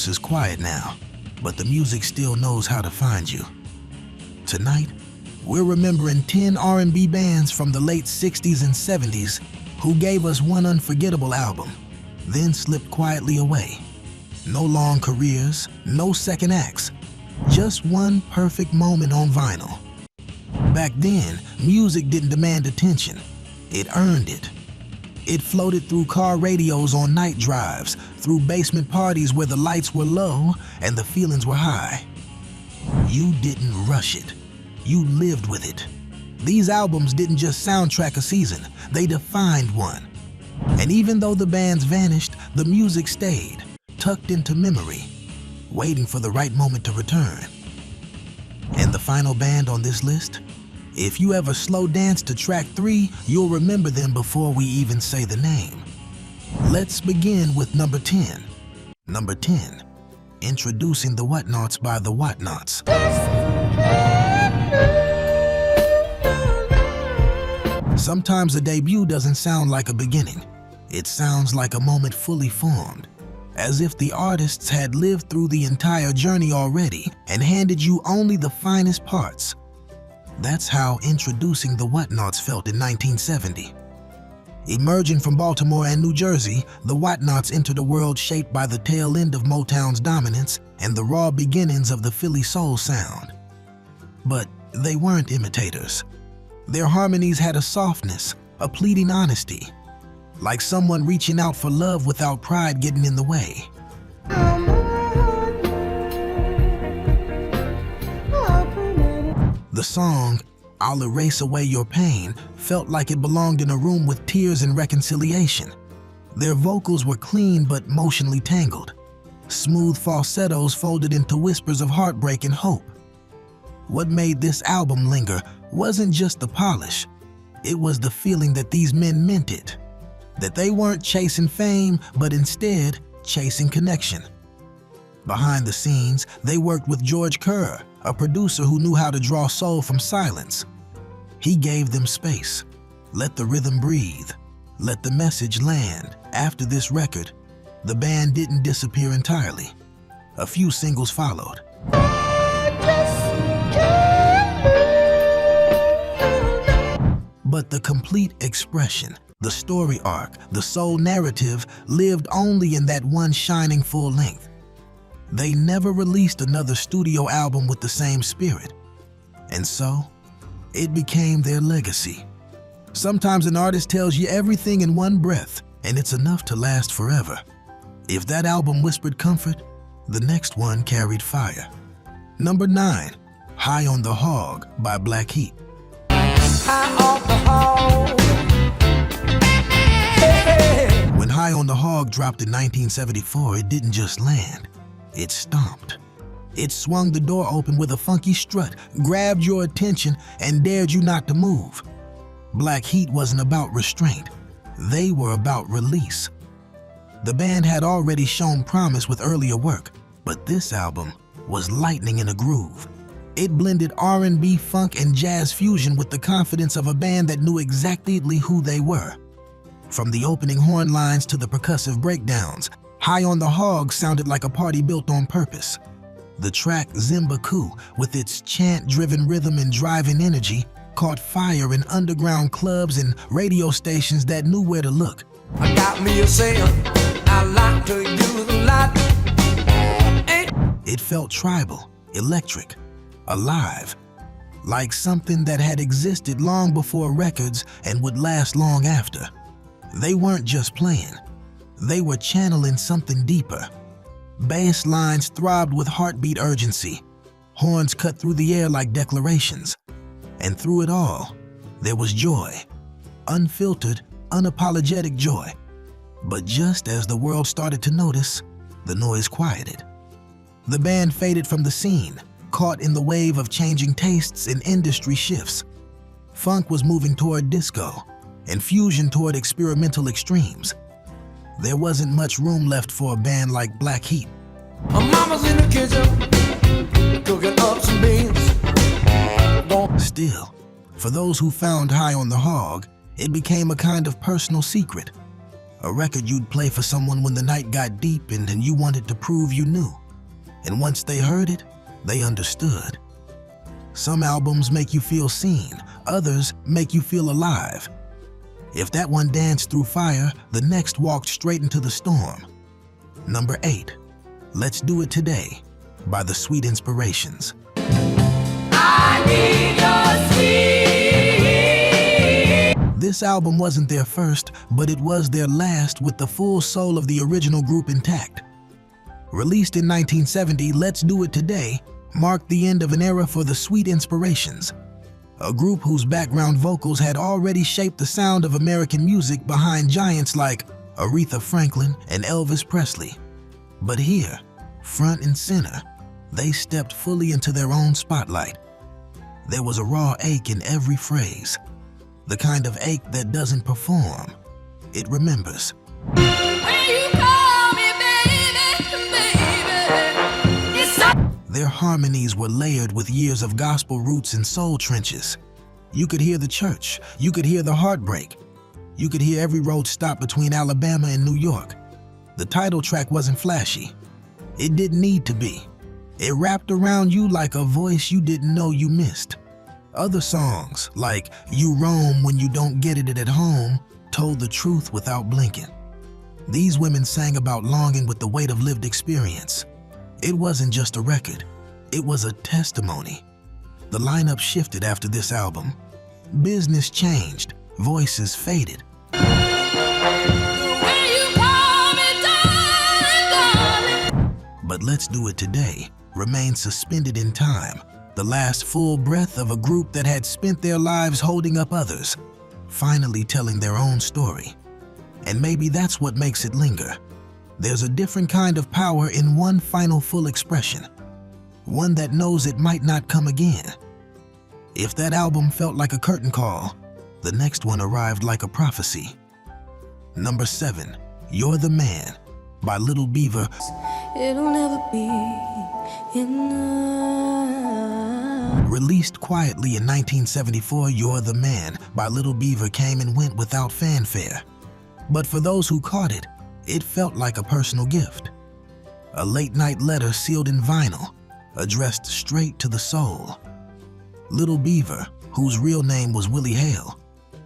house is quiet now, but the music still knows how to find you. Tonight, we're remembering 10 R&B bands from the late 60s and 70s who gave us one unforgettable album, then slipped quietly away. No long careers, no second acts, just one perfect moment on vinyl. Back then, music didn't demand attention, it earned it. It floated through car radios on night drives, through basement parties where the lights were low and the feelings were high. You didn't rush it, you lived with it. These albums didn't just soundtrack a season, they defined one. And even though the bands vanished, the music stayed, tucked into memory, waiting for the right moment to return. And the final band on this list? If you ever slow dance to track 3, you'll remember them before we even say the name. Let's begin with number 10. Number 10, introducing the Whatnots by the Whatnots. Sometimes a debut doesn't sound like a beginning. It sounds like a moment fully formed, as if the artists had lived through the entire journey already and handed you only the finest parts. That's how introducing the Whatnots felt in 1970. Emerging from Baltimore and New Jersey, the Whatnots entered a world shaped by the tail end of Motown's dominance and the raw beginnings of the Philly soul sound. But they weren't imitators. Their harmonies had a softness, a pleading honesty, like someone reaching out for love without pride getting in the way. The song, "I'll Erase Away Your Pain," felt like it belonged in a room with tears and reconciliation. Their vocals were clean but emotionally tangled. Smooth falsettos folded into whispers of heartbreak and hope. What made this album linger wasn't just the polish, it was the feeling that these men meant it. That they weren't chasing fame, but instead chasing connection. Behind the scenes, they worked with George Kerr, a producer who knew how to draw soul from silence. He gave them space. Let the rhythm breathe. Let the message land. After this record, the band didn't disappear entirely. A few singles followed. But the complete expression, the story arc, the soul narrative lived only in that one shining full length. They never released another studio album with the same spirit. And so, it became their legacy. Sometimes an artist tells you everything in one breath, and it's enough to last forever. If that album whispered comfort, the next one carried fire. Number 9, High on the Hog by Black Heat. High on the hog. Hey. When High on the Hog dropped in 1974, it didn't just land. It stomped. It swung the door open with a funky strut, grabbed your attention, and dared you not to move. Black Heat wasn't about restraint. They were about release. The band had already shown promise with earlier work, but this album was lightning in a groove. It blended R&B, funk, and jazz fusion with the confidence of a band that knew exactly who they were. From the opening horn lines to the percussive breakdowns, High on the Hog sounded like a party built on purpose. The track Zimbaku, with its chant-driven rhythm and driving energy, caught fire in underground clubs and radio stations that knew where to look. I got me a saying, I like to use a lot. It felt tribal, electric, alive, like something that had existed long before records and would last long after. They weren't just playing. They were channeling something deeper. Bass lines throbbed with heartbeat urgency. Horns cut through the air like declarations. And through it all, there was joy. Unfiltered, unapologetic joy. But just as the world started to notice, the noise quieted. The band faded from the scene, caught in the wave of changing tastes and industry shifts. Funk was moving toward disco, and fusion toward experimental extremes. There wasn't much room left for a band like Black Heat. My mama's in the kitchen, cooking up some beans. Still, for those who found High on the Hog, it became a kind of personal secret. A record you'd play for someone when the night got deep and you wanted to prove you knew. And once they heard it, they understood. Some albums make you feel seen, others make you feel alive. If that one danced through fire, the next walked straight into the storm. Number 8, Let's Do It Today by the Sweet Inspirations. I need your sweet. This album wasn't their first, but it was their last with the full soul of the original group intact. Released in 1970, Let's Do It Today marked the end of an era for the Sweet Inspirations, a group whose background vocals had already shaped the sound of American music behind giants like Aretha Franklin and Elvis Presley. But here, front and center, they stepped fully into their own spotlight. There was a raw ache in every phrase, the kind of ache that doesn't perform, it remembers. Their harmonies were layered with years of gospel roots and soul trenches. You could hear the church, you could hear the heartbreak, you could hear every road stop between Alabama and New York. The title track wasn't flashy. It didn't need to be. It wrapped around you like a voice you didn't know you missed. Other songs, like You Roam When You Don't Get It at Home, told the truth without blinking. These women sang about longing with the weight of lived experience. It wasn't just a record, it was a testimony. The lineup shifted after this album. Business changed, voices faded. But Let's Do It Today remained suspended in time, the last full breath of a group that had spent their lives holding up others, finally telling their own story. And maybe that's what makes it linger. There's a different kind of power in one final full expression, one that knows it might not come again. If that album felt like a curtain call, the next one arrived like a prophecy. Number 7, You're the Man by Little Beaver. It'll never be enough. Released quietly in 1974, You're the Man by Little Beaver came and went without fanfare. But for those who caught it, it felt like a personal gift. A late-night letter sealed in vinyl, addressed straight to the soul. Little Beaver, whose real name was Willie Hale,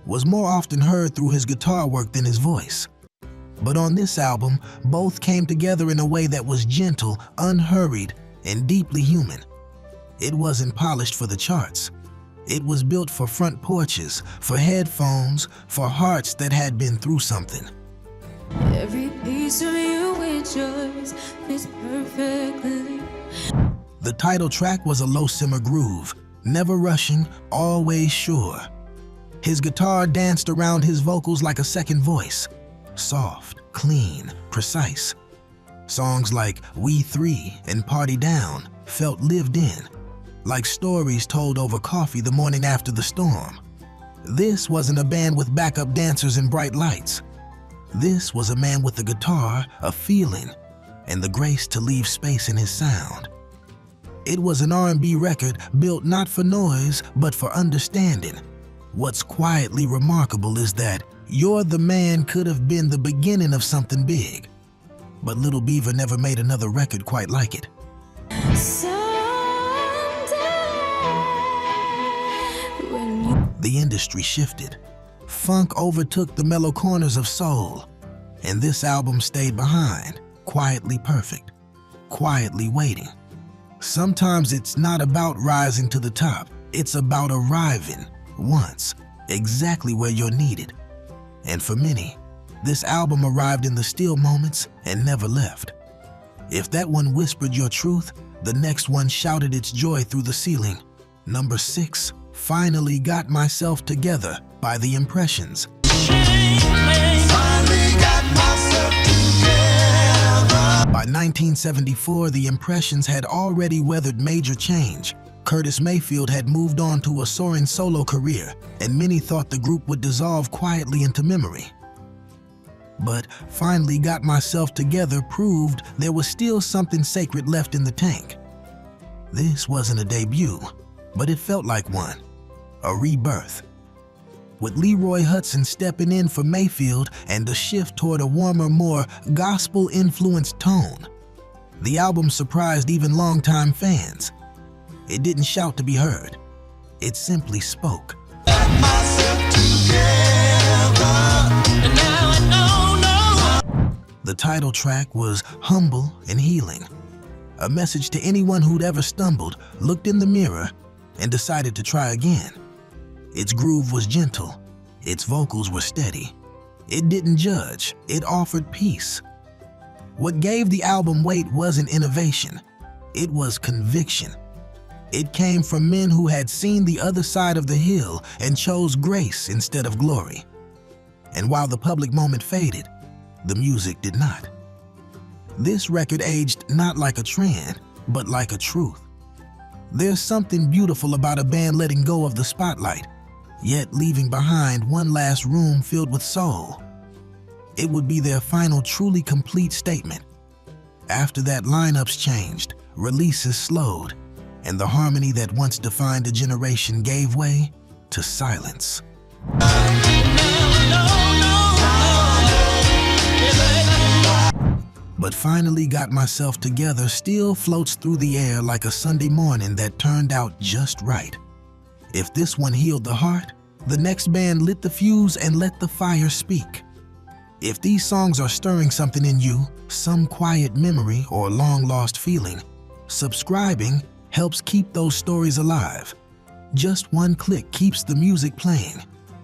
was more often heard through his guitar work than his voice. But on this album, both came together in a way that was gentle, unhurried, and deeply human. It wasn't polished for the charts. It was built for front porches, for headphones, for hearts that had been through something. Every piece of you is yours, fits perfectly. The title track was a low-simmer groove, never rushing, always sure. His guitar danced around his vocals like a second voice, soft, clean, precise. Songs like We Three and Party Down felt lived in, like stories told over coffee the morning after the storm. This wasn't a band with backup dancers and bright lights. This was a man with a guitar, a feeling, and the grace to leave space in his sound. It was an R&B record built not for noise, but for understanding. What's quietly remarkable is that You're the Man could have been the beginning of something big. But Little Beaver never made another record quite like it. The industry shifted. Funk overtook the mellow corners of soul, and this album stayed behind, quietly perfect, quietly waiting. Sometimes it's not about rising to the top, it's about arriving once, exactly where you're needed. And for many, this album arrived in the still moments and never left. If that one whispered your truth, the next one shouted its joy through the ceiling. Number 6, Finally Got Myself Together by The Impressions. By 1974, The Impressions had already weathered major change. Curtis Mayfield had moved on to a soaring solo career, and many thought the group would dissolve quietly into memory. But Finally Got Myself Together proved there was still something sacred left in the tank. This wasn't a debut, but it felt like one, a rebirth. with Leroy Hudson stepping in for Mayfield and a shift toward a warmer, more gospel-influenced tone. The album surprised even longtime fans. It didn't shout to be heard. It simply spoke. The title track was humble and healing, a message to anyone who'd ever stumbled, looked in the mirror, and decided to try again. Its groove was gentle, its vocals were steady. It didn't judge, it offered peace. What gave the album weight wasn't innovation, it was conviction. It came from men who had seen the other side of the hill and chose grace instead of glory. And while the public moment faded, the music did not. This record aged not like a trend, but like a truth. There's something beautiful about a band letting go of the spotlight, yet leaving behind one last room filled with soul. It would be their final truly complete statement. After that, lineups changed, releases slowed, and the harmony that once defined a generation gave way to silence. But Finally Got Myself Together still floats through the air like a Sunday morning that turned out just right. If this one healed the heart, the next band lit the fuse and let the fire speak. If these songs are stirring something in you, some quiet memory or long-lost feeling, subscribing helps keep those stories alive. Just one click keeps the music playing.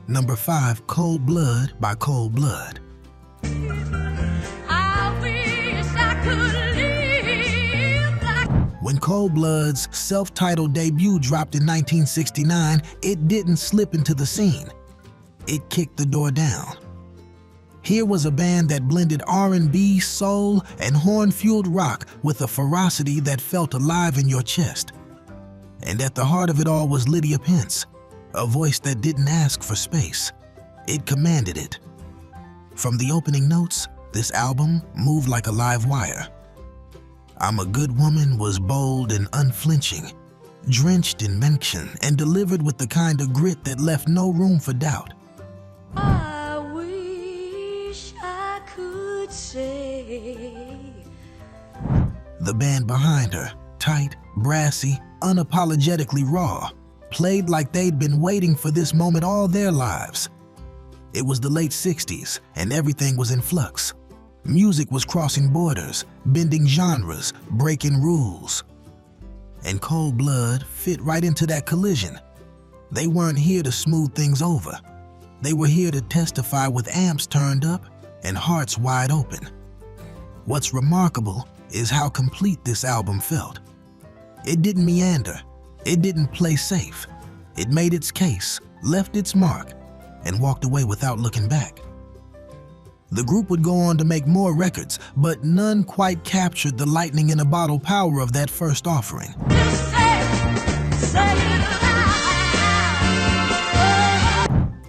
Number 5, Cold Blood by Cold Blood. When Cold Blood's self-titled debut dropped in 1969, it didn't slip into the scene. It kicked the door down. Here was a band that blended R&B, soul, and horn-fueled rock with a ferocity that felt alive in your chest. And at the heart of it all was Lydia Pence, a voice that didn't ask for space. It commanded it. From the opening notes, this album moved like a live wire. I'm a Good Woman was bold and unflinching, drenched in mention and delivered with the kind of grit that left no room for doubt. I wish I could say. The band behind her, tight, brassy, unapologetically raw, played like they'd been waiting for this moment all their lives. It was the late 60s and everything was in flux. Music was crossing borders, bending genres, breaking rules. And Cold Blood fit right into that collision. They weren't here to smooth things over. They were here to testify with amps turned up and hearts wide open. What's remarkable is how complete this album felt. It didn't meander. It didn't play safe. It made its case, left its mark, and walked away without looking back. The group would go on to make more records, but none quite captured the lightning in a bottle power of that first offering.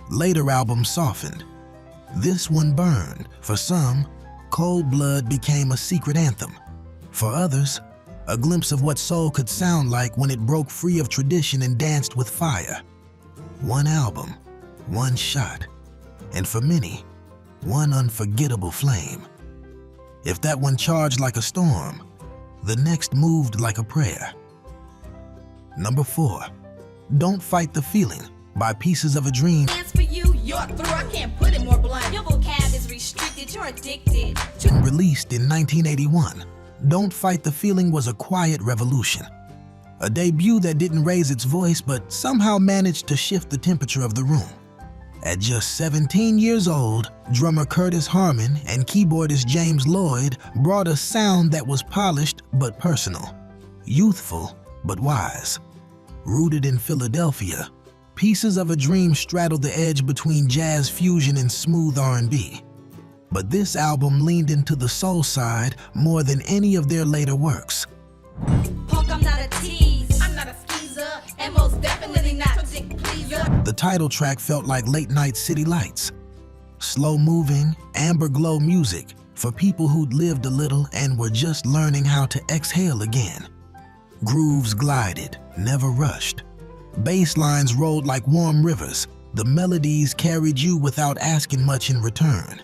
Later albums softened. This one burned. For some, Cold Blood became a secret anthem. For others, a glimpse of what soul could sound like when it broke free of tradition and danced with fire. One album, one shot, and for many, one unforgettable flame. If that one charged like a storm, the next moved like a prayer. Number 4, Don't Fight the Feeling by Pieces of a Dream. Dance for you, you're through. I can't put it more blunt. Your vocab is restricted, you're addicted. Released in 1981, Don't Fight the Feeling was a quiet revolution. A debut that didn't raise its voice but somehow managed to shift the temperature of the room. At just 17 years old, drummer Curtis Harmon and keyboardist James Lloyd brought a sound that was polished but personal, youthful but wise. Rooted in Philadelphia, Pieces of a Dream straddled the edge between jazz fusion and smooth R&B. But this album leaned into the soul side more than any of their later works. Punk, I'm not a tease, I'm not a skeezer, and most definitely not a dick pleaser. The title track felt like late-night city lights. Slow-moving, amber glow music for people who'd lived a little and were just learning how to exhale again. Grooves glided, never rushed. Bass lines rolled like warm rivers, The melodies carried you without asking much in return.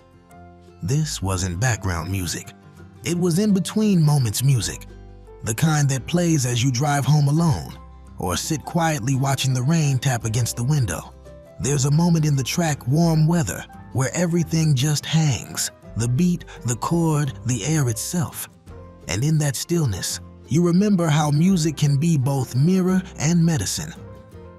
This wasn't background music. It was in-between moments music, the kind that plays as you drive home alone or sit quietly watching the rain tap against the window. There's a moment in the track Warm Weather where everything just hangs, the beat, the chord, the air itself. And in that stillness, you remember how music can be both mirror and medicine.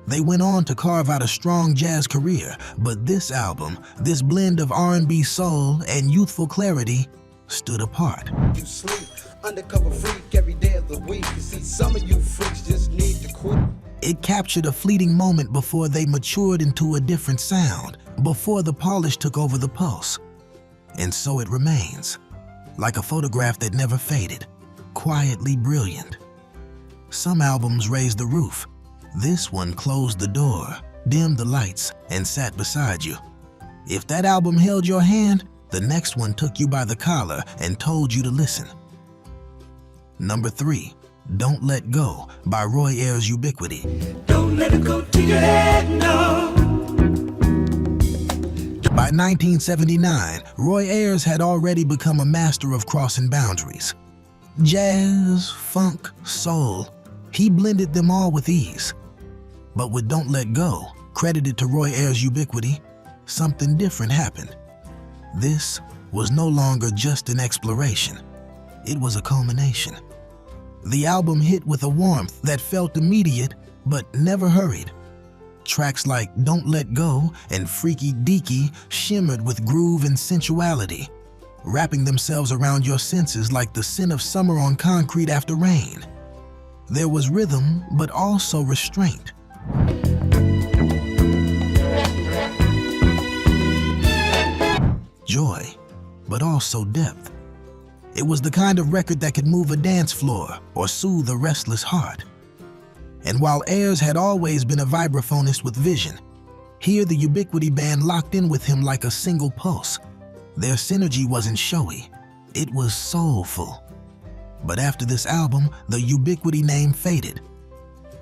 They went on to carve out a strong jazz career, but this album, this blend of R&B soul and youthful clarity, stood apart. You sleep, undercover freak every day of the week. You see, some of you freaks just need to quit. It captured a fleeting moment before they matured into a different sound, before the polish took over the pulse. And so it remains, like a photograph that never faded, quietly brilliant. Some albums raised the roof. This one closed the door, dimmed the lights, and sat beside you. If that album held your hand, the next one took you by the collar and told you to listen. Number 3, Don't Let Go by Roy Ayers' Ubiquity. Don't let it go to your head, no. By 1979, Roy Ayers had already become a master of crossing boundaries. Jazz, funk, soul, he blended them all with ease. But with Don't Let Go, credited to Roy Ayers' Ubiquity, something different happened. This was no longer just an exploration. It was a culmination. The album hit with a warmth that felt immediate but never hurried. Tracks like Don't Let Go and Freaky Deaky shimmered with groove and sensuality, wrapping themselves around your senses like the scent of summer on concrete after rain. There was rhythm, but also restraint. Joy, but also depth. It was the kind of record that could move a dance floor or soothe a restless heart. And while Ayers had always been a vibraphonist with vision, here the Ubiquity Band locked in with him like a single pulse. Their synergy wasn't showy, it was soulful. But after this album, the Ubiquity name faded.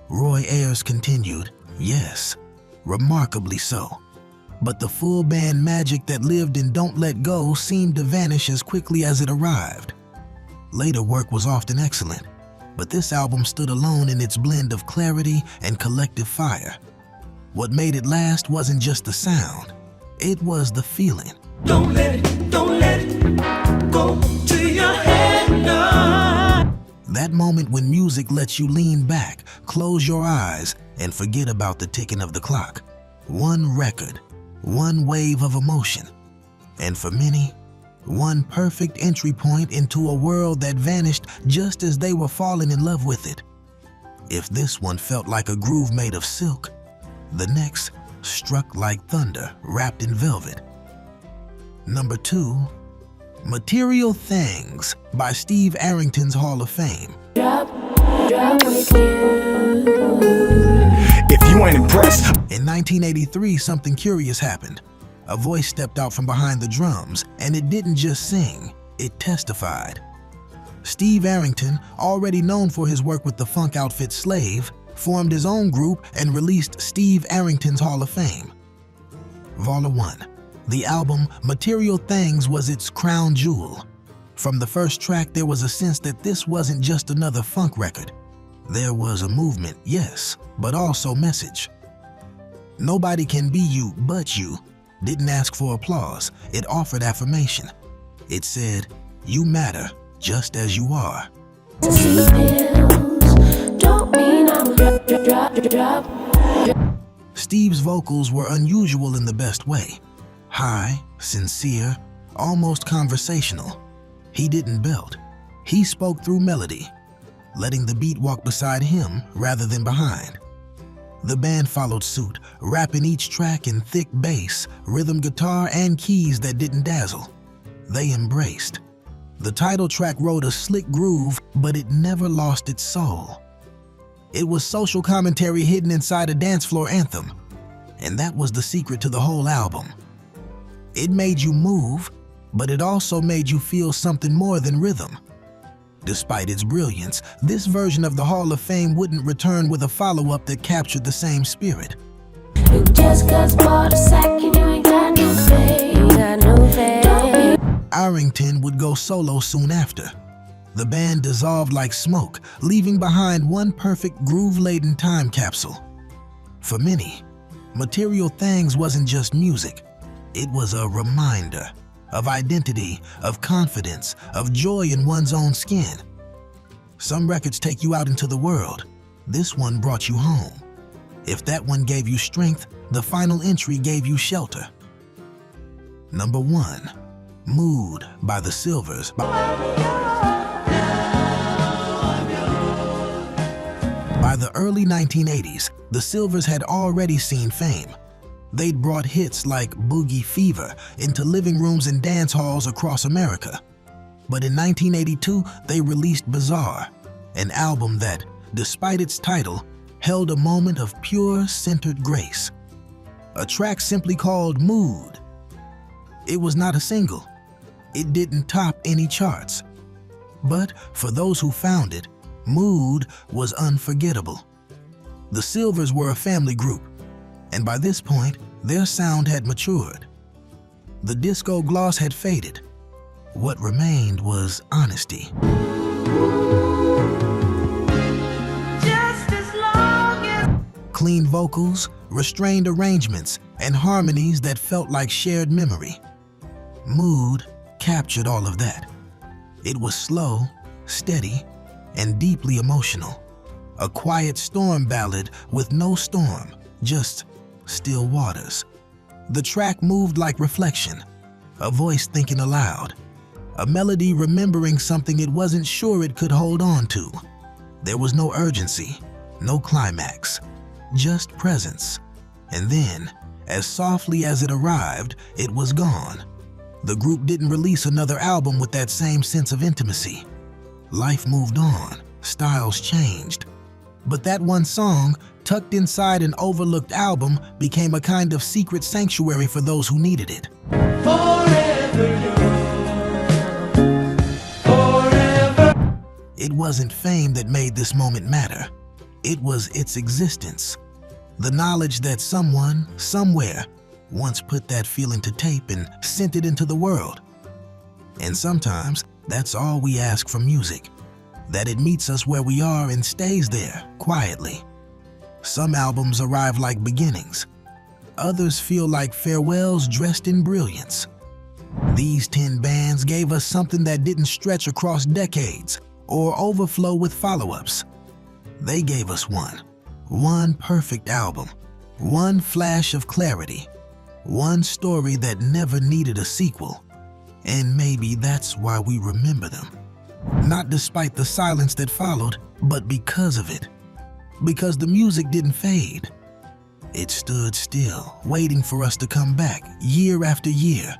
Roy Ayers continued, yes, remarkably so. But the full band magic that lived in Don't Let Go seemed to vanish as quickly as it arrived. Later work was often excellent, but this album stood alone in its blend of clarity and collective fire. What made it last wasn't just the sound, it was the feeling. Don't let it go to your head, no. That moment when music lets you lean back, close your eyes, and forget about the ticking of the clock. One record, one wave of emotion, and for many, one perfect entry point into a world that vanished just as they were falling in love with it. If this one felt like a groove made of silk, the next struck like thunder wrapped in velvet. Number 2, Material Things by Steve Arrington's Hall of Fame. Drop with you. If you ain't impressed. In 1983, something curious happened. A voice stepped out from behind the drums, and it didn't just sing, it testified. Steve Arrington, already known for his work with the funk outfit Slave, formed his own group and released Steve Arrington's Hall of Fame. Volume 1. The album Material Things was its crown jewel. From the first track, there was a sense that this wasn't just another funk record. There was a movement, yes, but also message. Nobody Can Be You But You didn't ask for applause, it offered affirmation. It said, you matter just as you are. To see pills, don't mean I'm drop. Steve's vocals were unusual in the best way. High, sincere, almost conversational. He didn't belt. He spoke through melody, letting the beat walk beside him rather than behind. The band followed suit, rapping each track in thick bass, rhythm guitar, and keys that didn't dazzle. They embraced. The title track rode a slick groove, but it never lost its soul. It was social commentary hidden inside a dance floor anthem, and that was the secret to the whole album. It made you move, but it also made you feel something more than rhythm. Despite its brilliance, this version of the Hall of Fame wouldn't return with a follow-up that captured the same spirit. You just got bought a sack and you ain't got no fame. Got no fame. Arrington would go solo soon after. The band dissolved like smoke, leaving behind one perfect groove-laden time capsule. For many, Material Things wasn't just music. It was a reminder of identity, of confidence, of joy in one's own skin. Some records take you out into the world. This one brought you home. If that one gave you strength, the final entry gave you shelter. Number 1, Mood by the Silvers. By the early 1980s, the Silvers had already seen fame. They'd brought hits like Boogie Fever into living rooms and dance halls across America. But in 1982, they released Bizarre, an album that, despite its title, held a moment of pure, centered grace. A track simply called Mood. It was not a single. It didn't top any charts. But for those who found it, Mood was unforgettable. The Silvers were a family group, and by this point, their sound had matured. The disco gloss had faded. What remained was honesty. Clean vocals, restrained arrangements, and harmonies that felt like shared memory. Mood captured all of that. It was slow, steady, and deeply emotional. A quiet storm ballad with no storm, just still waters. The track moved like reflection, a voice thinking aloud, a melody remembering something it wasn't sure it could hold on to. There was no urgency, no climax, just presence. And then, as softly as it arrived, it was gone. The group didn't release another album with that same sense of intimacy. Life moved on, styles changed. But that one song, tucked inside an overlooked album, became a kind of secret sanctuary for those who needed it. Forever young, forever. It wasn't fame that made this moment matter. It was its existence. The knowledge that someone, somewhere, once put that feeling to tape and sent it into the world. And sometimes, that's all we ask from music. That it meets us where we are and stays there, quietly. Some albums arrive like beginnings. Others feel like farewells dressed in brilliance. These 10 bands gave us something that didn't stretch across decades or overflow with follow-ups. They gave us one perfect album, one flash of clarity, one story that never needed a sequel. And maybe that's why we remember them. Not despite the silence that followed, but because of it. Because the music didn't fade. It stood still, waiting for us to come back, year after year,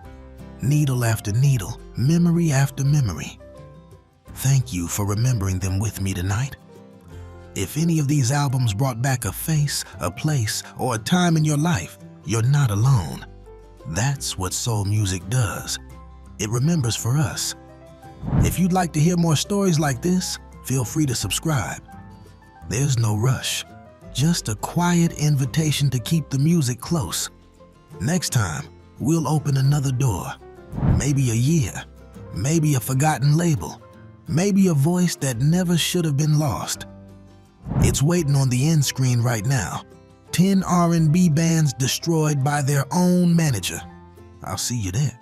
needle after needle, memory after memory. Thank you for remembering them with me tonight. If any of these albums brought back a face, a place, or a time in your life, you're not alone. That's what soul music does. It remembers for us. If you'd like to hear more stories like this, feel free to subscribe. There's no rush, just a quiet invitation to keep the music close. Next time, we'll open another door. Maybe a year, maybe a forgotten label, maybe a voice that never should have been lost. It's waiting on the end screen right now. 10 R&B bands destroyed by their own manager. I'll see you there.